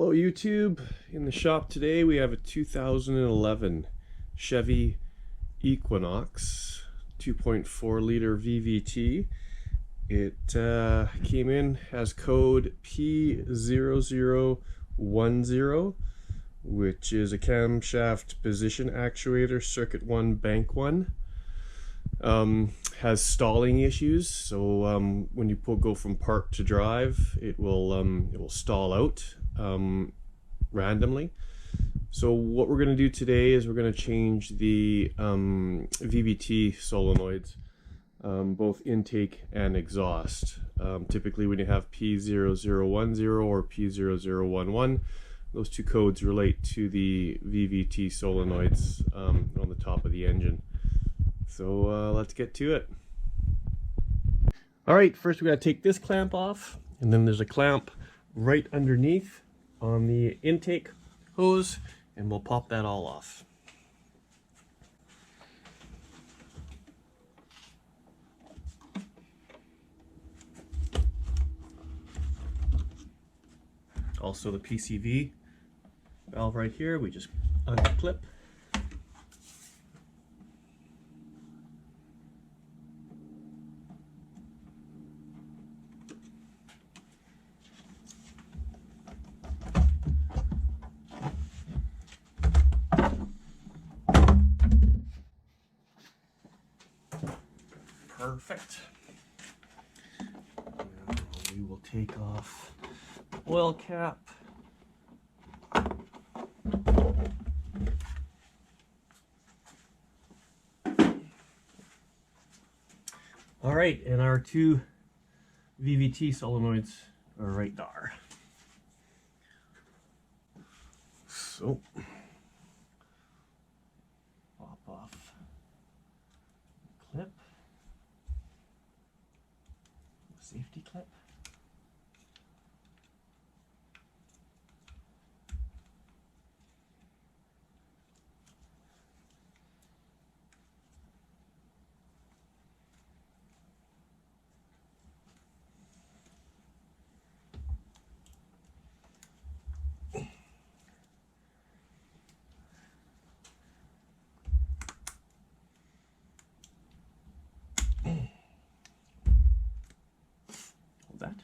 Hello YouTube. In the shop today we have a 2011 Chevy Equinox 2.4 liter VVT. It came in as code P0010, which is a Camshaft Position Actuator Circuit 1 Bank 1. Has stalling issues, so when you go from park to drive, it will stall out randomly. So what we're going to do today is we're going to change the VVT solenoids, both intake and exhaust. Typically when you have P0010 or P0011, those two codes relate to the VVT solenoids on the top of the engine. So let's get to it. Alright, first we got to take this clamp off, and then there's a clamp right underneath on the intake hose, and we'll pop that all off. Also the PCV valve right here, we just unclip. Perfect. Now we will take off the oil cap. All right, and our two VVT solenoids are right there. So pop off the clip. Safety clip. That.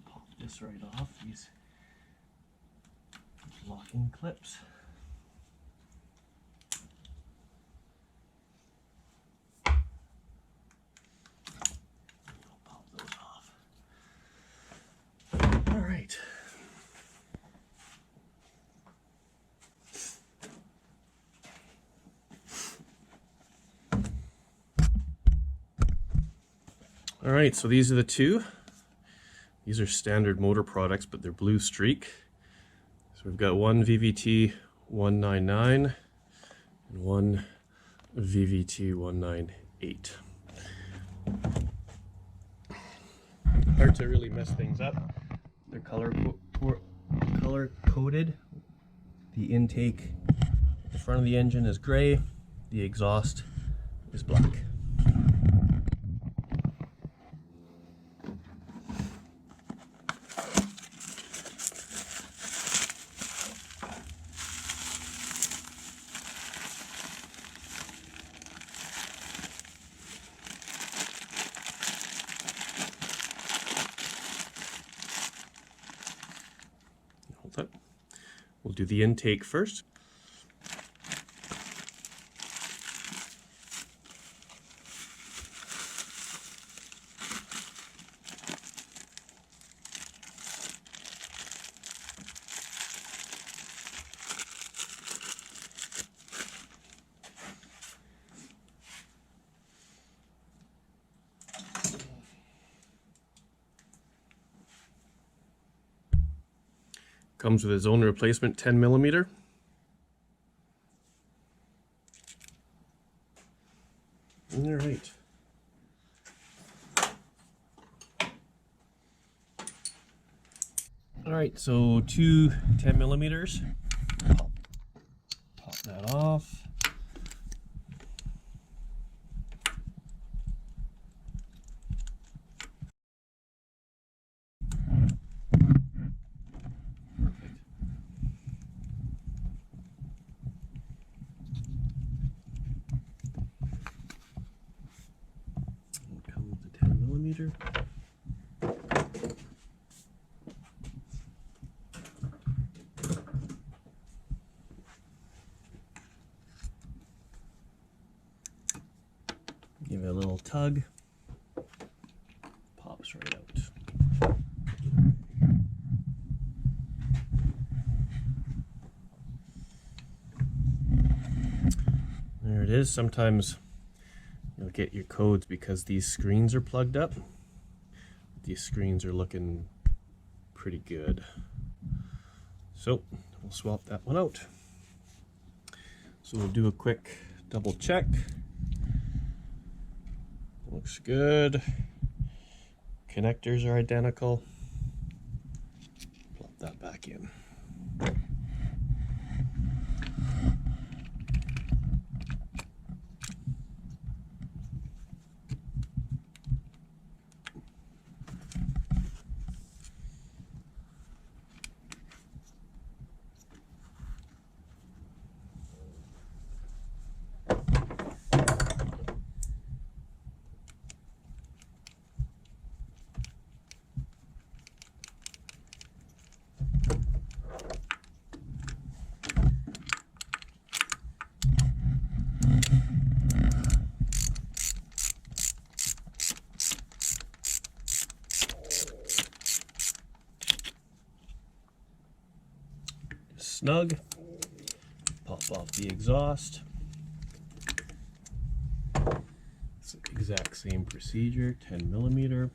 Pop this right off, these locking clips. I'll pop those off. All right. All right, so these are the two. These are standard motor products, but they're blue streak. So we've got one VVT 199 and one VVT 198. Hard to really mess things up. They're color coded. The intake at the front of the engine is gray. The exhaust is black. We'll do the intake first. Comes with its own replacement 10mm. All right. All right, so two 10 millimeters. Pop that off. Perfect. And come with the 10 millimeter. Give it a little tug, pops right out. There it is. Sometimes you'll get your codes because these screens are plugged up. These screens are looking pretty good. So we'll swap that one out. So we'll do a quick double check. Looks good. Connectors are identical. Plop that back in. Snug, pop off the exhaust. It's the exact same procedure, 10 millimeter.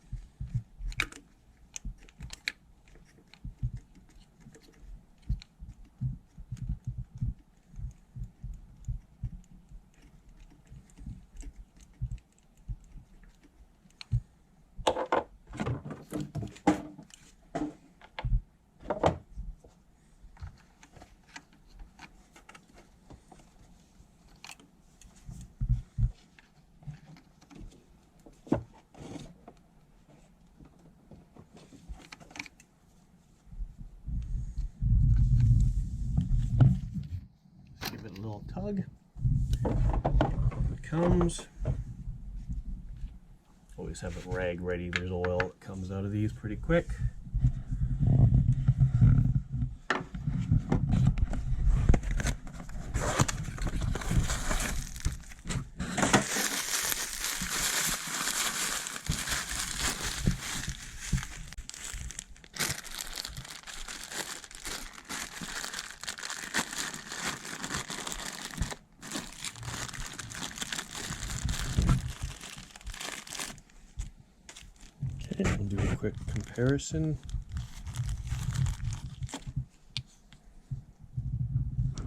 Give it a little tug. It comes. Always have a rag ready. There's oil that comes out of these pretty quick. Okay, we'll do a quick comparison.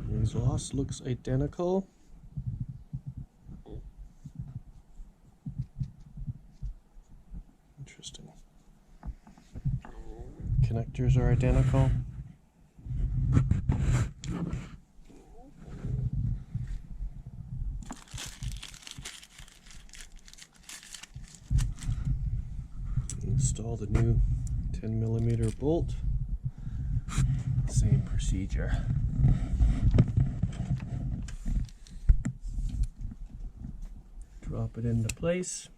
The exhaust looks identical. Interesting. Connectors are identical. Install the new 10 millimeter bolt. Same procedure. Drop it into place.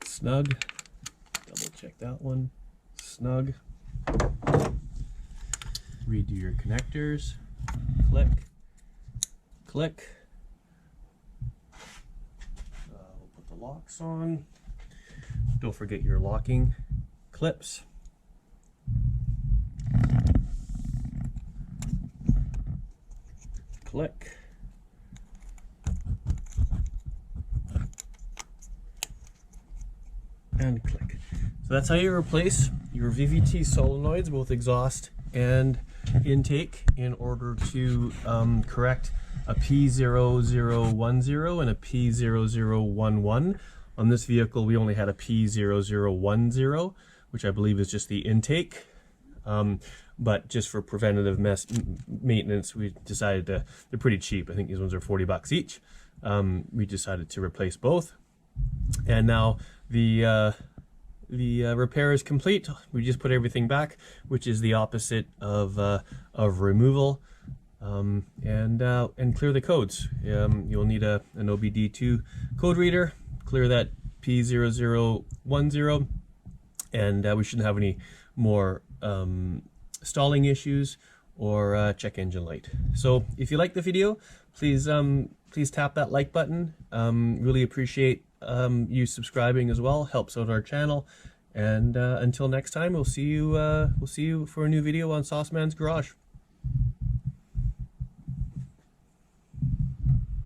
Snug. Double check that one. Snug. Redo your connectors. Click. Click. We'll put the locks on. Don't forget your locking clips. Click. And click. So that's how you replace your VVT solenoids, both exhaust and intake, in order to correct a P0010 and a P0011. On this vehicle, we only had a P0010, which I believe is just the intake. But just for preventative maintenance, we decided to, they're pretty cheap. I think these ones are 40 bucks each. We decided to replace both. And now the repair is complete. We just put everything back, which is the opposite of removal, and clear the codes. You'll need an OBD2 code reader, clear that P0010, and we shouldn't have any more stalling issues or check engine light. So if you like the video, please tap that like button. Really appreciate you subscribing as well. Helps out our channel. And until next time, we'll see you for a new video on Sauceman's Garage.